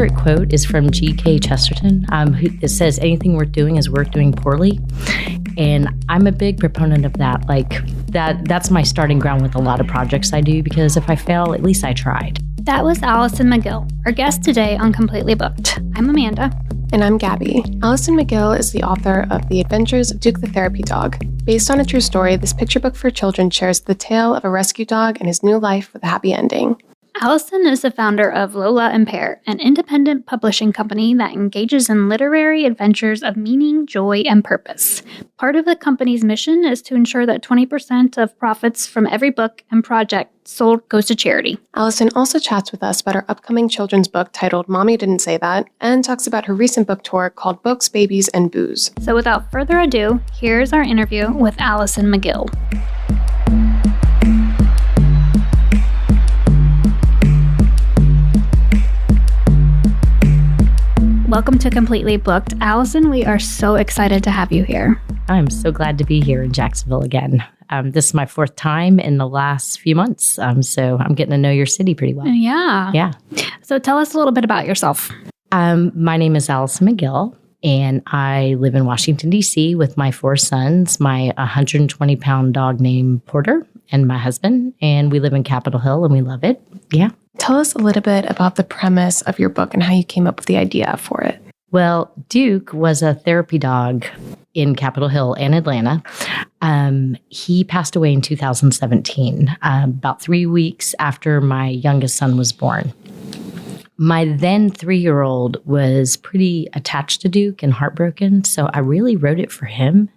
favorite quote is from G.K. Chesterton. It says, anything worth doing is worth doing poorly. And I'm a big proponent of that. Like that's my starting ground with a lot of projects I do, because if I fail, at least I tried. That was Allison McGill, our guest today on Completely Booked. I'm Amanda. And I'm Gabby. Allison McGill is the author of The Adventures of Duke the Therapy Dog. Based on a true story, this picture book for children shares the tale of a rescue dog and his new life with a happy ending. Allison is the founder of Lola and Pear, an independent publishing company that engages in literary adventures of meaning, joy, and purpose. Part of the company's mission is to ensure that 20% of profits from every book and project sold goes to charity. Allison also chats with us about her upcoming children's book titled Mommy Didn't Say That, and talks about her recent book tour called Books, Babies, and Booze. So without further ado, here's our interview with Allison McGill. Welcome to Completely Booked. Allison, we are so excited to have you here. I'm so glad to be here in Jacksonville again. This is my fourth time in the last few months, so I'm getting to know your city pretty well. Yeah. So tell us a little bit about yourself. My name is Allison McGill, and I live in Washington, D.C. with my 4 sons, my 120-pound dog named Porter, and my husband, and we live in Capitol Hill, and we love it. Yeah. Tell us a little bit about the premise of your book and how you came up with the idea for it. Well, Duke was a therapy dog in Capitol Hill and Atlanta. He passed away in 2017, about 3 weeks after my youngest son was born. My then 3-year-old was pretty attached to Duke and heartbroken, so I really wrote it for him.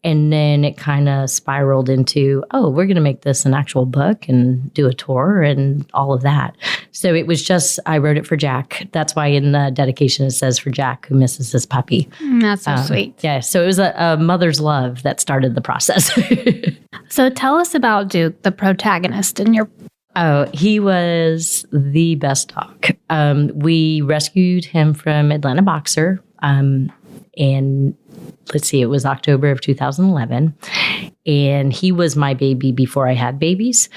And then it kind of spiraled into, we're going to make this an actual book and do a tour and all of that. So it was just, I wrote it for Jack. That's why in the dedication it says, for Jack who misses his puppy. That's so sweet. Yeah. So it was a mother's love that started the process. So tell us about Duke, the protagonist in your. Oh, he was the best dog. We rescued him from Atlanta Boxer. And let's see, it was October of 2011. And he was my baby before I had babies.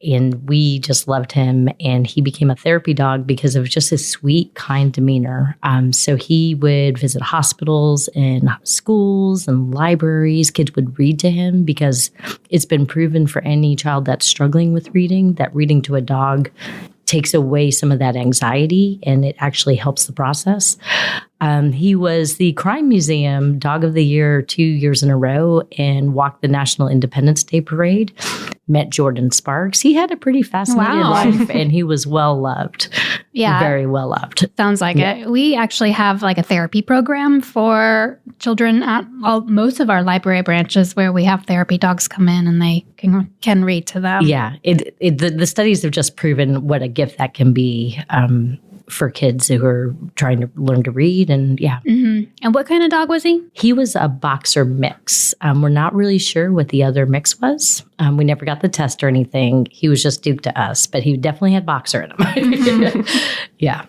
And we just loved him. And he became a therapy dog because of just his sweet, kind demeanor. So he would visit hospitals and schools and libraries. Kids would read to him because it's been proven for any child that's struggling with reading that reading to a dog takes away some of that anxiety, and it actually helps the process. He was the Crime Museum Dog of the Year 2 years in a row and walked the National Independence Day Parade, met Jordan Sparks. He had a pretty fascinating life, and he was well-loved. Yeah. Very well-loved. Sounds like it. We actually have like a therapy program for children at most of our library branches where we have therapy dogs come in and they can read to them. Yeah. The studies have just proven what a gift that can be for kids who are trying to learn to read. And yeah. Mm-hmm. And what kind of dog was he? He was a boxer mix. We're not really sure what the other mix was. We never got the test or anything. He was just Duke to us, but he definitely had boxer in him. Yeah.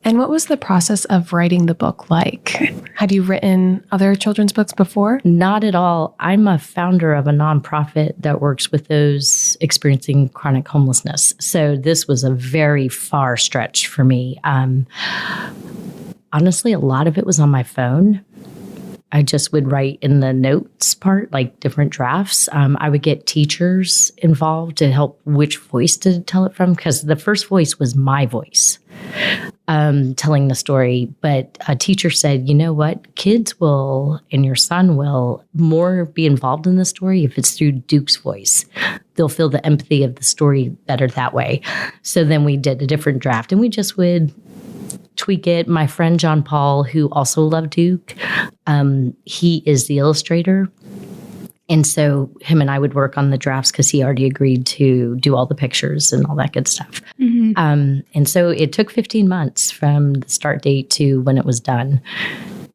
And what was the process of writing the book like? Had you written other children's books before? Not at all. I'm a founder of a nonprofit that works with those experiencing chronic homelessness. So this was a very far stretch for me. Honestly, a lot of it was on my phone. I just would write in the notes part, like different drafts. I would get teachers involved to help which voice to tell it from, because the first voice was my voice telling the story. But a teacher said, you know what, kids will, and your son will, more be involved in the story if it's through Duke's voice. They'll feel the empathy of the story better that way. So then we did a different draft, and we just would tweak it. My friend John Paul, who also loved Duke, he is the illustrator. And so him and I would work on the drafts because he already agreed to do all the pictures and all that good stuff. Mm-hmm. And so it took 15 months from the start date to when it was done.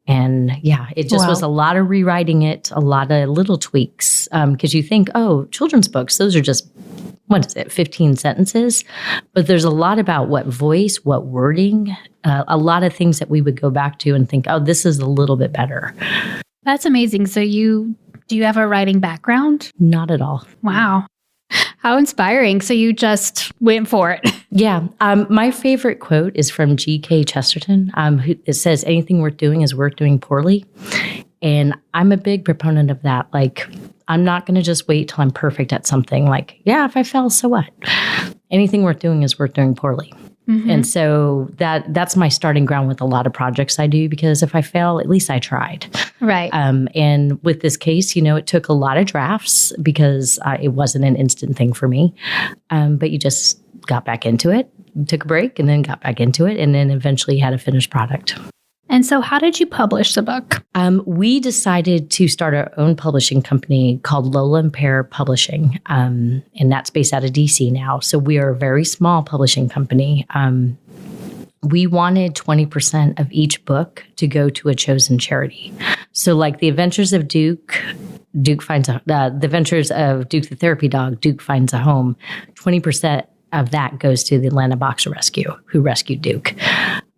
And yeah, it just was a lot of rewriting it, a lot of little tweaks. Because you think, children's books, those are just, 15 sentences? But there's a lot about what voice, what wording, a lot of things that we would go back to and think, this is a little bit better. That's amazing. So do you have a writing background? Not at all. Wow. How inspiring. So you just went for it. Yeah. My favorite quote is from G.K. Chesterton. It says, anything worth doing is worth doing poorly. And I'm a big proponent of that. Like, I'm not going to just wait till I'm perfect at something. Like, yeah, if I fail, so what? Anything worth doing is worth doing poorly. Mm-hmm. And so that's my starting ground with a lot of projects I do, because if I fail, at least I tried. Right. And with this case, it took a lot of drafts because it wasn't an instant thing for me. But you just got back into it, took a break, and then got back into it, and then eventually had a finished product. And so how did you publish the book? We decided to start our own publishing company called Lola and Pear Publishing, and that's based out of DC now. So we are a very small publishing company. We wanted 20% of each book to go to a chosen charity. So like The Adventures of Duke finds The Adventures of Duke the Therapy Dog, Duke finds a home. 20% of that goes to the Atlanta Boxer Rescue, who rescued Duke.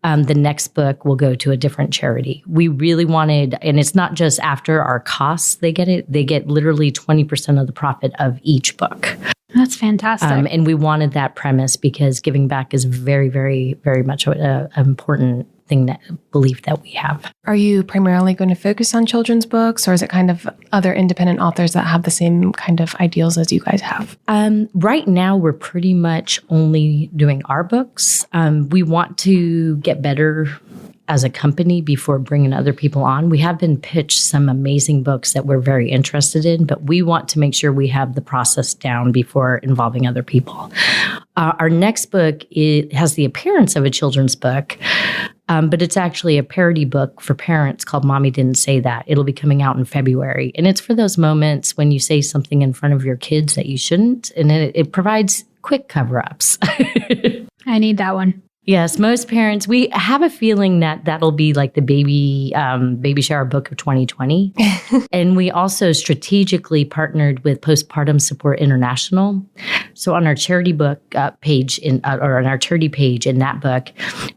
The next book will go to a different charity. We really wanted, and it's not just after our costs they get it, they get literally 20% of the profit of each book. That's fantastic. And we wanted that premise because giving back is very, very, very much an important belief that we have. Are you primarily going to focus on children's books, or is it kind of other independent authors that have the same kind of ideals as you guys have? Right now, we're pretty much only doing our books. We want to get better as a company before bringing other people on. We have been pitched some amazing books that we're very interested in, but we want to make sure we have the process down before involving other people. Our next book has the appearance of a children's book, but it's actually a parody book for parents called Mommy Didn't Say That. It'll be coming out in February. And it's for those moments when you say something in front of your kids that you shouldn't, and it provides quick cover-ups. I need that one. Yes, most parents, we have a feeling that that'll be like the baby shower book of 2020. And we also strategically partnered with Postpartum Support International. So on our charity book page, or on our charity page in that book,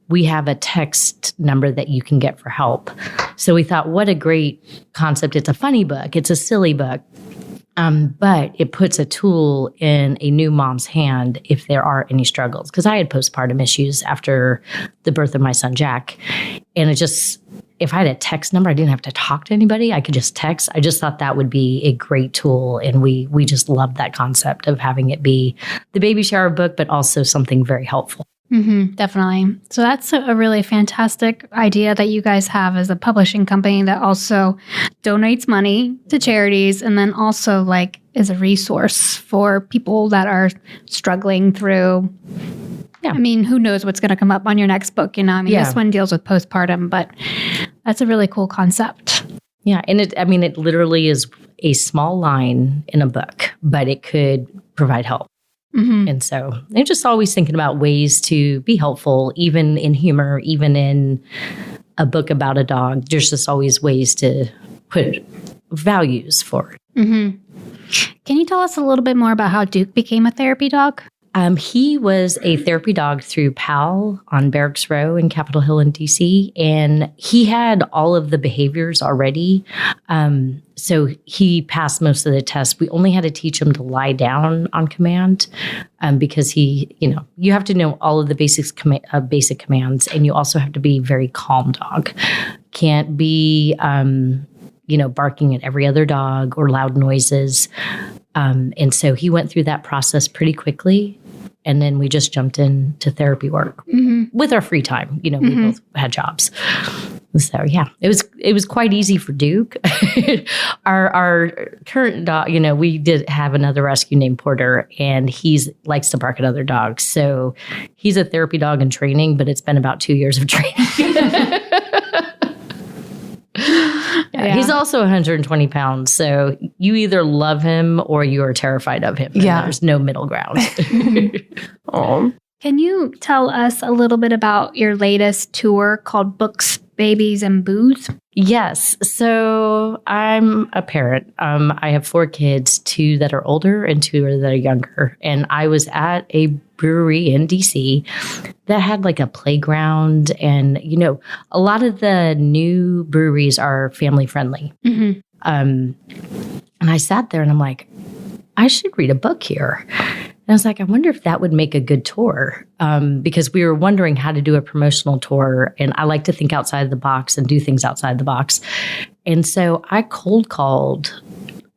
we have a text number that you can get for help. So we thought, what a great concept. It's a funny book. It's a silly book. But it puts a tool in a new mom's hand if there are any struggles. Because I had postpartum issues after the birth of my son, Jack. And if I had a text number, I didn't have to talk to anybody. I could just text. I just thought that would be a great tool. And we just loved that concept of having it be the baby shower book, but also something very helpful. Mm-hmm, definitely. So that's a really fantastic idea that you guys have as a publishing company that also donates money to charities, and then also is a resource for people that are struggling through. Yeah. I mean, who knows what's going to come up on your next book? This one deals with postpartum, but that's a really cool concept. Yeah. And it literally is a small line in a book, but it could provide help. Mm-hmm. And so they're just always thinking about ways to be helpful, even in humor, even in a book about a dog. There's just always ways to put values forward. Mm-hmm. Can you tell us a little bit more about how Duke became a therapy dog? He was a therapy dog through PAL on Barracks Row in Capitol Hill in DC, and he had all of the behaviors already. So he passed most of the tests. We only had to teach him to lie down on command because you have to know all of the basic commands, and you also have to be a very calm dog. Can't be, barking at every other dog or loud noises. And so he went through that process pretty quickly. And then we just jumped into therapy work with our free time. We both had jobs. So yeah, it was quite easy for Duke. Our current dog, we did have another rescue named Porter, and likes to bark at other dogs. So he's a therapy dog in training, but it's been about 2 years of training. Yeah. He's also 120 pounds, so you either love him or you are terrified of him. Yeah. There's no middle ground. Oh. Can you tell us a little bit about your latest tour called Books, Babies, and Booze? Yes. So I'm a parent. I have 4 kids, 2 that are older and 2 that are younger. And I was at a brewery in DC that had a playground. And, a lot of the new breweries are family friendly. Mm-hmm. And I sat there and I'm like, I should read a book here. And I was like, I wonder if that would make a good tour, because we were wondering how to do a promotional tour. And I like to think outside the box and do things outside the box. And so I cold called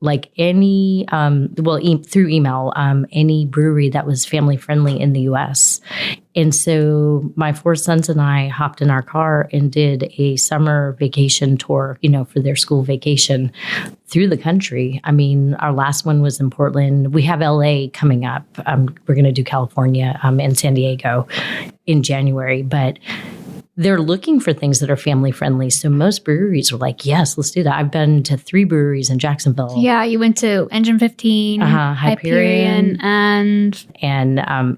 like any, through email, any brewery that was family friendly in the U.S. And so my 4 sons and I hopped in our car and did a summer vacation tour, for their school vacation through the country. I mean, our last one was in Portland. We have LA coming up. We're going to do California and San Diego in January, but they're looking for things that are family friendly. So most breweries are like, yes, let's do that. I've been to 3 breweries in Jacksonville. Yeah, you went to Engine 15, Hyperion, and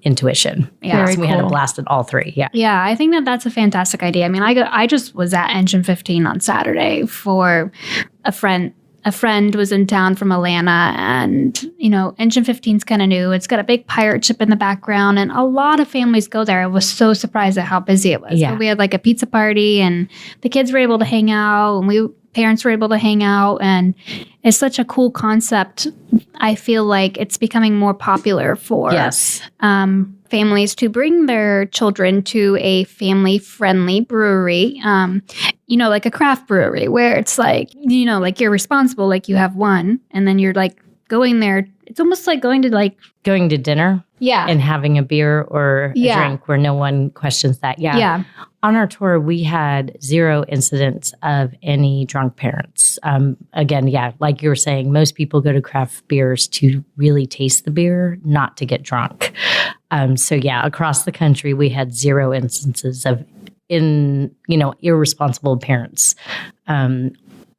Intuition. Yeah, so we had a blast at all 3. Yeah. Yeah, I think that's a fantastic idea. I mean, I just was at Engine 15 on Saturday for a friend. A friend was in town from Atlanta, and, Engine 15's kind of new. It's got a big pirate ship in the background, and a lot of families go there. I was so surprised at how busy it was. Yeah. So we had like a pizza party, and the kids were able to hang out, and parents were able to hang out, and it's such a cool concept. I feel like it's becoming more popular for families to bring their children to a family-friendly brewery, like a craft brewery where it's like, like you're responsible, like you have one, and then you're like going there. It's almost like going to dinner. Yeah. And having a beer or a drink where no one questions that. Yeah. Yeah. On our tour, we had 0 incidents of any drunk parents. Again, like you were saying, most people go to craft beers to really taste the beer, not to get drunk. Across the country, we had 0 instances of irresponsible parents.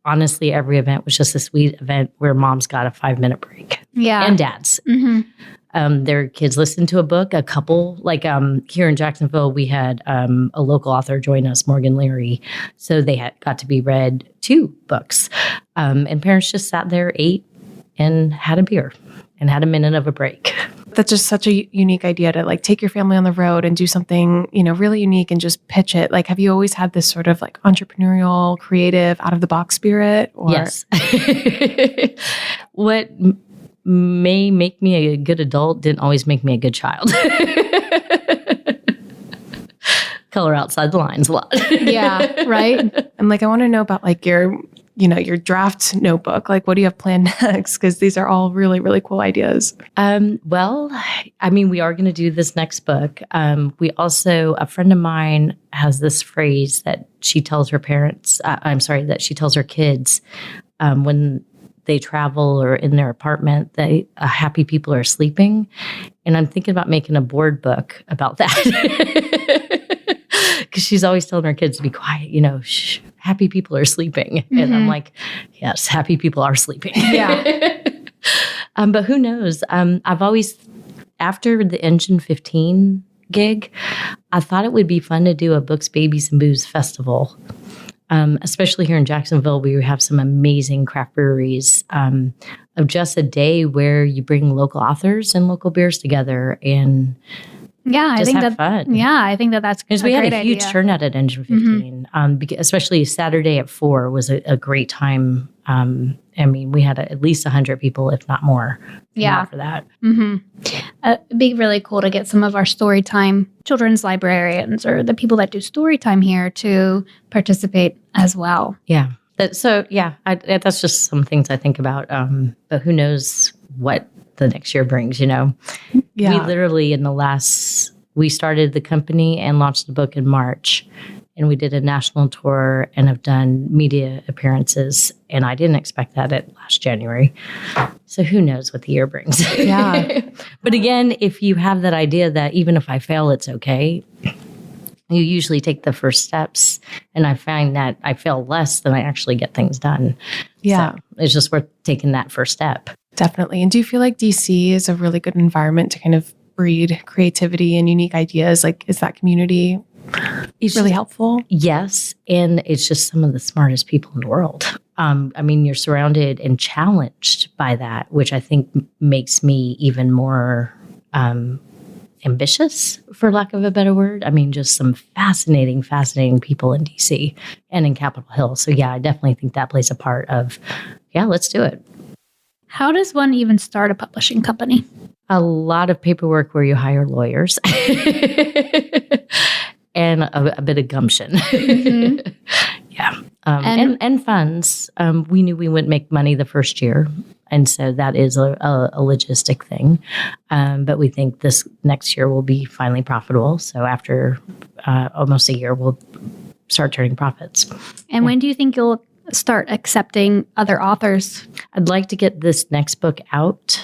Honestly, every event was just a sweet event where moms got a 5-minute break. Yeah. And dads. Mm-hmm. Their kids listened to a book, a couple. Like here in Jacksonville, we had a local author join us, Morgan Leary. So they got to be read 2 books. And parents just sat there, ate, and had a beer and had a minute of a break. That's just such a unique idea to like take your family on the road and do something, really unique and just pitch it. Like, have you always had this sort of like entrepreneurial, creative, out of the box spirit? Or? Yes. What may make me a good adult didn't always make me a good child. Color outside the lines a lot. Yeah, right. And like, I want to know about like your draft notebook. Like, what do you have planned next? Because these are all really, really cool ideas. Well, I mean, we are going to do this next book. We also, a friend of mine has this phrase that she tells her parents, that she tells her kids when they travel or in their apartment, that happy people are sleeping. And I'm thinking about making a board book about that. Because she's always telling her kids to be quiet, shh, happy people are sleeping. Mm-hmm. And I'm like, yes, happy people are sleeping. Yeah. But who knows? I've always, after the Engine 15 gig, I thought it would be fun to do a Books, Babies, and Booze festival. Especially here in Jacksonville, we have some amazing craft breweries of just a day where you bring local authors and local beers together and I think have fun. Yeah, I think that's because we had a huge turnout at Engine 15, especially Saturday at 4 was a great time. I mean, we had at least 100 people, if not more, for that. Mm-hmm. It'd be really cool to get some of our storytime children's librarians or the people that do storytime here to participate as well. Yeah. That's just some things I think about. But who knows what the next year brings, Yeah. We literally we started the company and launched the book in March, and we did a national tour and have done media appearances, and I didn't expect that at last January. So who knows what the year brings. Yeah. But again, if you have that idea that even if I fail, it's okay, you usually take the first steps, and I find that I fail less than I actually get things done. Yeah. So it's just worth taking that first step. Definitely. And do you feel like DC is a really good environment to kind of breed creativity and unique ideas? Like, is that community really helpful? Yes. And it's just some of the smartest people in the world. I mean, you're surrounded and challenged by that, which I think makes me even more ambitious, for lack of a better word. I mean, just some fascinating people in DC and in Capitol Hill. So yeah, I definitely think that plays a part of, let's do it. How does one even start a publishing company? A lot of paperwork where you hire lawyers and a bit of gumption. Mm-hmm. Yeah. And funds. We knew we wouldn't make money the first year. And so that is a logistic thing. But we think this next year will be finally profitable. So after almost a year, we'll start turning profits. And when do you think you'll start accepting other authors? I'd like to get this next book out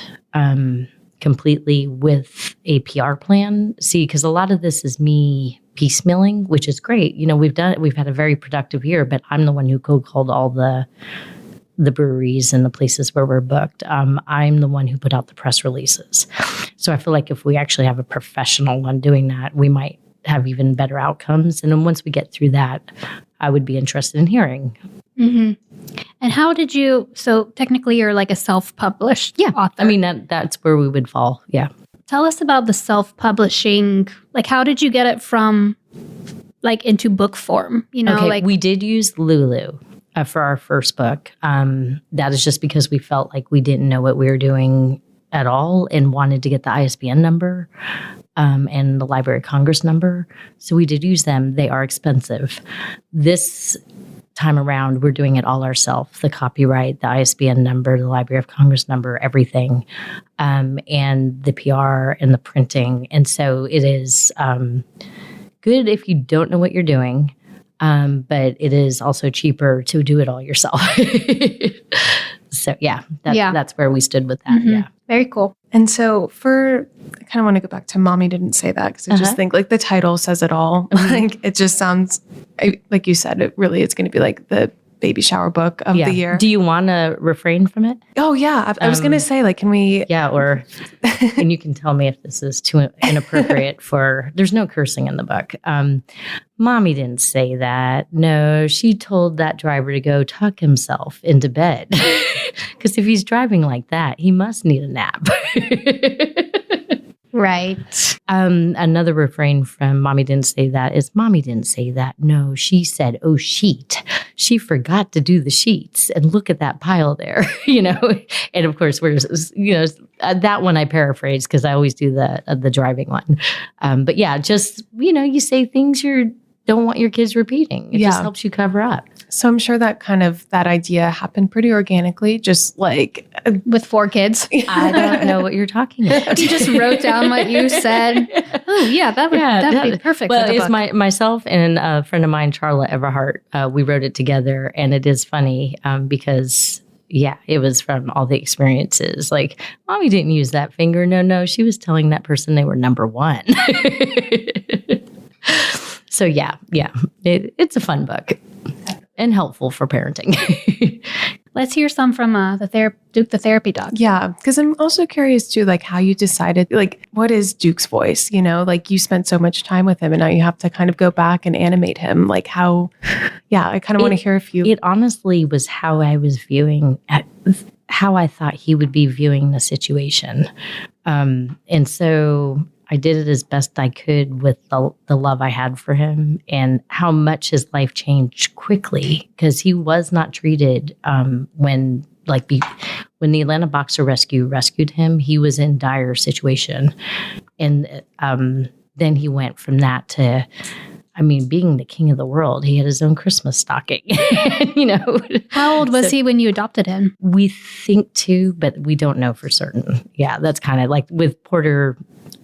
completely with a PR plan. See, because a lot of this is me piecemealing, which is great. We've had a very productive year, but I'm the one who cold called all the breweries and the places where we're booked. I'm the one who put out the press releases. So I feel like if we actually have a professional one doing that, we might have even better outcomes. And then once we get through that, I would be interested in hearing. Mm-hmm. And how did you, so technically you're like a self-published author. I mean, that's where we would fall. Yeah. Tell us about the self-publishing. Like, how did you get it from like into book form? Okay, we did use Lulu for our first book. That is just because we felt like we didn't know what we were doing at all and wanted to get the ISBN number and the Library of Congress number. So we did use them. They are expensive. This time around, we're doing it all ourselves. The copyright, the ISBN number, the Library of Congress number, everything, and the PR and the printing. And so it is good if you don't know what you're doing, but it is also cheaper to do it all yourself. So that's where we stood with that. Mm-hmm. Yeah. Very cool. And so I kind of want to go back to Mommy Didn't Say That, because I just think like the title says it all. Mm-hmm. Like it just sounds, like you said, it really is going to be like the baby shower book of the year. Do you want to refrain from it? Oh yeah. I was going to say, like, can we? Yeah. Or, and you can tell me if this is too inappropriate there's no cursing in the book. Mommy didn't say that. No, she told that driver to go tuck himself into bed. Because if he's driving like that, he must need a nap. Right. Another refrain from Mommy Didn't Say That is, Mommy didn't say that. No, she said, oh, sheet. She forgot to do the sheets. And look at that pile there, And of course, that one I paraphrase because I always do the driving one. But yeah, just, you say things you don't want your kids repeating. It just helps you cover up. So I'm sure that that idea happened pretty organically, just like with 4 kids. I don't know what you're talking about. You just wrote down what you said. Oh yeah, that'd be perfect. Well, for the it's book. myself and a friend of mine, Charlotte Everhart. We wrote it together, and it is funny because it was from all the experiences. Like, Mommy didn't use that finger. No, she was telling that person they were number 1. So it's a fun book. And helpful for parenting. Let's hear some from Duke the Therapy Dog. Yeah, because I'm also curious too, like how you decided, like what is Duke's voice? Like you spent so much time with him, and now you have to kind of go back and animate him. Like how? Yeah, I kind of want to hear if you. It honestly was how I was viewing, how I thought he would be viewing the situation, and so I did it as best I could with the love I had for him and how much his life changed quickly, because he was not treated when the Atlanta Boxer Rescue rescued him. He was in dire situation. And then he went from that to, being the king of the world. He had his own Christmas stocking, How old was he when you adopted him? We think 2, but we don't know for certain. Yeah, that's kind of like with Porter.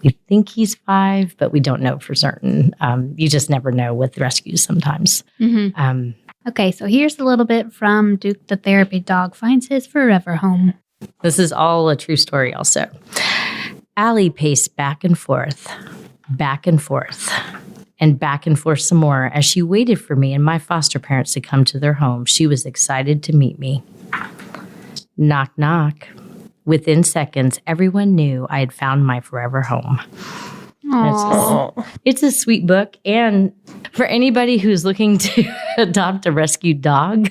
We think he's 5, but we don't know for certain. You just never know with rescues sometimes. Mm-hmm. Okay, so here's a little bit from Duke the Therapy Dog Finds His Forever Home. This is all a true story also. Allie paced back and forth, and back and forth some more as she waited for me and my foster parents to come to their home. She was excited to meet me. Knock, knock. Within seconds, everyone knew I had found my forever home. It's a sweet book. And for anybody who's looking to adopt a rescued dog,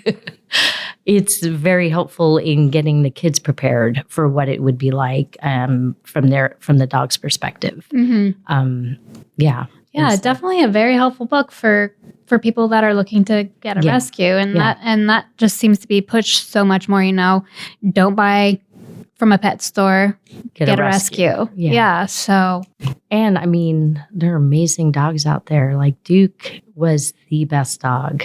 it's very helpful in getting the kids prepared for what it would be like from the dog's perspective. Mm-hmm. Yeah, definitely a very helpful book for people that are looking to get a rescue. And that just seems to be pushed so much more, don't buy from a pet store, get a rescue. Yeah. So, and I mean, there are amazing dogs out there. Like Duke was the best dog.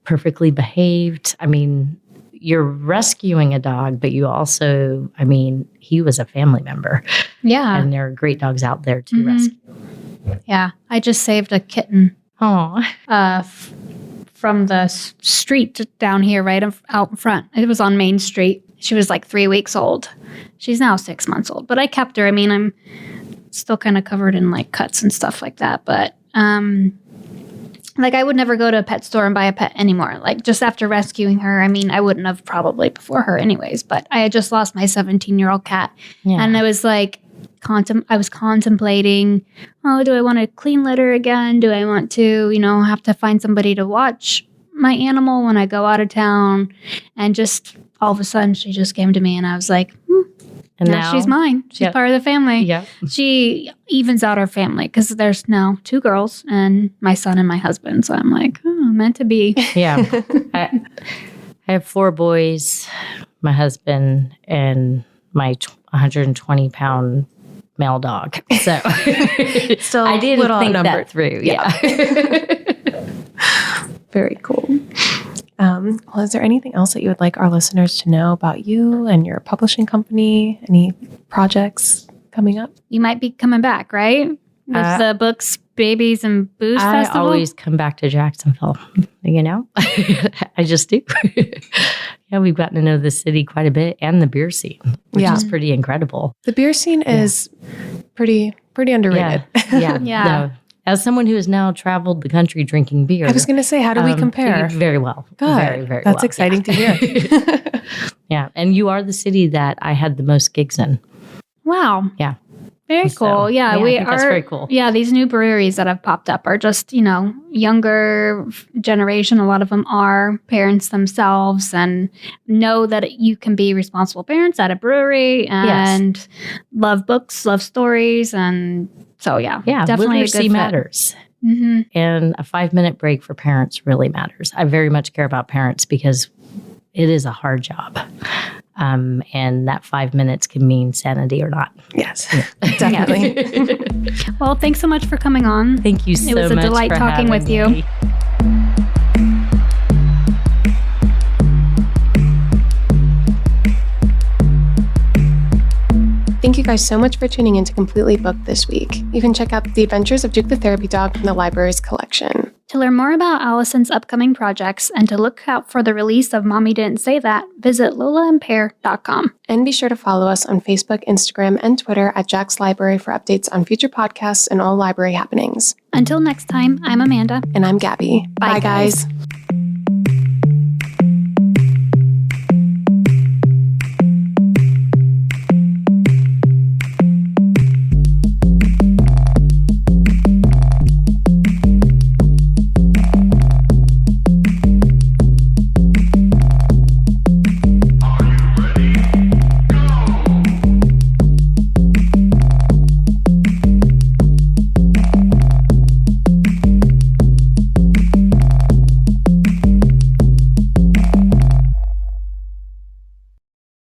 Perfectly behaved. I mean, you're rescuing a dog, but you also, I mean, he was a family member. yeah. And there are great dogs out there to rescue. Yeah. I just saved a kitten Oh, from the street down here, right out in front. It was on Main Street. She was like 3 weeks old. She's now 6 months old, but I kept her. I mean, I'm still kind of covered in like cuts and stuff like that, but like I would never go to a pet store and buy a pet anymore. Like just after rescuing her, I mean, I wouldn't have probably before her anyways, but I had just lost my 17-year-old cat. yeah. And I was like, I was contemplating, oh, do I want to clean litter again? Do I want to, have to find somebody to watch my animal when I go out of town? And just all of a sudden she just came to me and I was like, and now she's mine. She's part of the family. Yeah. She evens out our family because there's now 2 girls and my son and my husband. So I'm like, meant to be. Yeah. I have 4 boys, my husband, and my 120-pound male dog. So Still I didn't little think outnumbered. that through. Yeah. Very cool. Well, is there anything else that you would like our listeners to know about you and your publishing company? Any projects coming up? You might be coming back, right? With the Books, Babies, and Booze I Festival? always come back to Jacksonville, I just do. Yeah, we've gotten to know the city quite a bit and the beer scene, which is pretty incredible. The beer scene is pretty underrated. Yeah. Yeah. No, as someone who has now traveled the country drinking beer. I was going to say, how do we compare? Very well. Good. Very, very That's well. exciting to hear. Yeah. And you are the city that I had the most gigs in. Wow. Yeah. Very So, cool. Yeah, I we think are. that's very cool. Yeah, these new breweries that have popped up are just, younger generation. A lot of them are parents themselves and know that you can be responsible parents at a brewery and love books, love stories. And so, yeah, definitely literacy a good matters. Mm-hmm. And a 5-minute break for parents really matters. I very much care about parents because it is a hard job. And that 5 minutes can mean sanity or not. Yes, definitely. Well, thanks so much for coming on. Thank you so much. It was a delight for talking with you. me. Thank you guys so much for tuning in to Completely Booked this week. You can check out The Adventures of Duke the Therapy Dog from the library's collection. To learn more about Allison's upcoming projects and to look out for the release of Mommy Didn't Say That, visit lolaandpear.com. And be sure to follow us on Facebook, Instagram, and Twitter at Jack's Library for updates on future podcasts and all library happenings. Until next time, I'm Amanda. And I'm Gabby. Bye, guys.